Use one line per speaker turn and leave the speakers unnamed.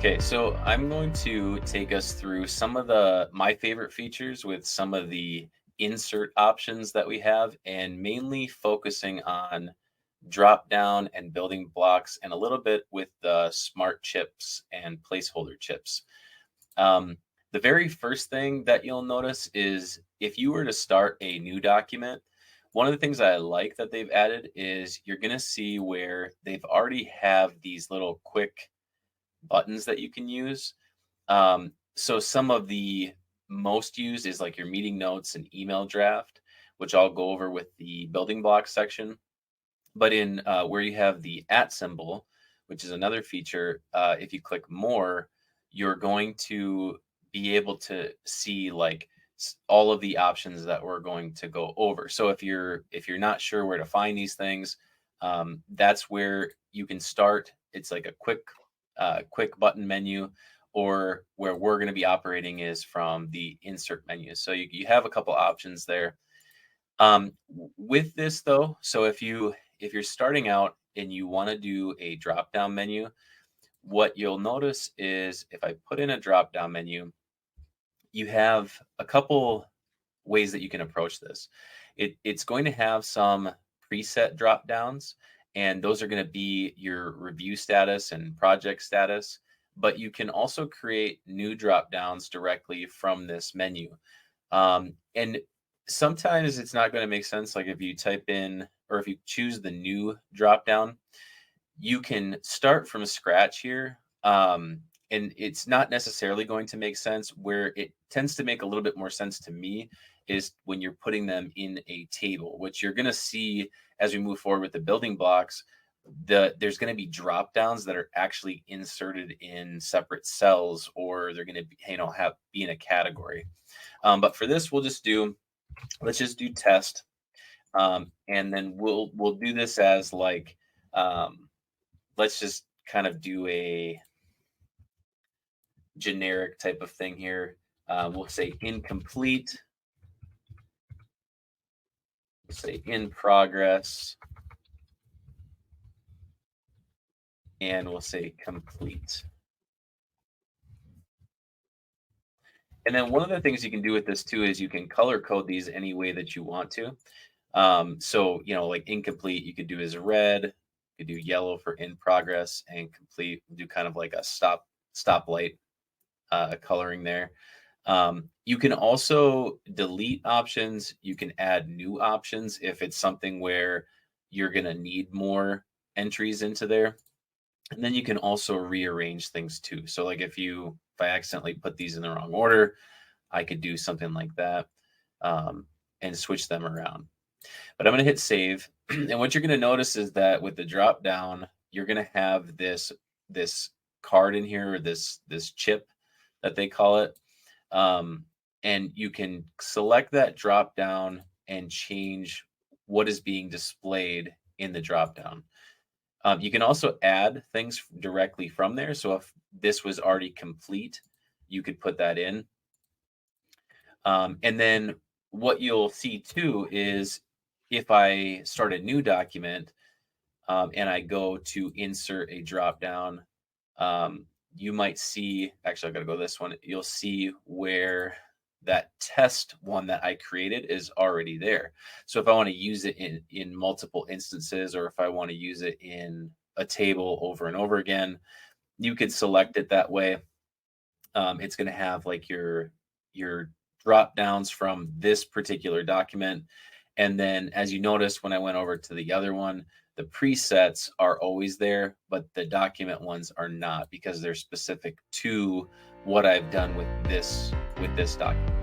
Okay, so I'm going to take us through some of the my favorite features with some of the insert options that we have, and mainly focusing on drop down and building blocks, and a little bit with the smart chips and placeholder chips. Um, the very first thing that you'll notice is if you were to start a new document, one of the things I like that they've added is you're going to see where they've already have these little quick buttons that you can use. So some of the most used is like your meeting notes and email draft, which I'll go over with the building blocks section. But in where you have the at symbol, which is another feature, if you click more, you're going to be able to see like all of the options that we're going to go over. So if you're not sure where to find these things, that's where you can start. It's like a quick button menu, or where we're going to be operating is from the insert menu. So you have a couple options there. With this though, so if you're starting out and you want to do a drop down menu, what you'll notice is if I put in a drop down menu, you have a couple ways that you can approach this. It's going to have some preset drop downs, and those are going to be your review status and project status. But you can also create new drop downs directly from this menu. And sometimes it's not going to make sense. Like if you type in or if you choose the new drop down, you can start from scratch here. And it's not necessarily going to make sense. Where it tends to make a little bit more sense to me is when you're putting them in a table, which you're going to see as we move forward with the building blocks. There's going to be drop downs that are actually inserted in separate cells, or they're going to be, have be in a category. But for this, let's just do test, and then we'll do this as like, um, let's just kind of do a generic type of thing here. We'll say incomplete, we'll say in progress, and we'll say complete. And then one of the things you can do with this too is you can color code these any way that you want to. So like incomplete, you could do as red, you could do yellow for in progress, and complete do kind of like a stoplight coloring there. You can also delete options. You can add new options if it's something where you're going to need more entries into there. And then you can also rearrange things too. So like if I accidentally put these in the wrong order, I could do something like that, and switch them around. But I'm going to hit save. And what you're going to notice is that with the drop down, you're going to have this card in here, or this chip that they call it. And you can select that drop down and change what is being displayed in the drop down. You can also add things directly from there. So if this was already complete, you could put that in. And then what you'll see too is if I start a new document, and I go to insert a drop down, you might see, actually, I got to go this one. You'll see where that test one that I created is already there. So if I want to use it in multiple instances, or if I want to use it in a table over and over again, you could select it that way. It's going to have like your drop downs from this particular document. And then as you notice, when I went over to the other one, the presets are always there, but the document ones are not, because they're specific to what I've done with this document.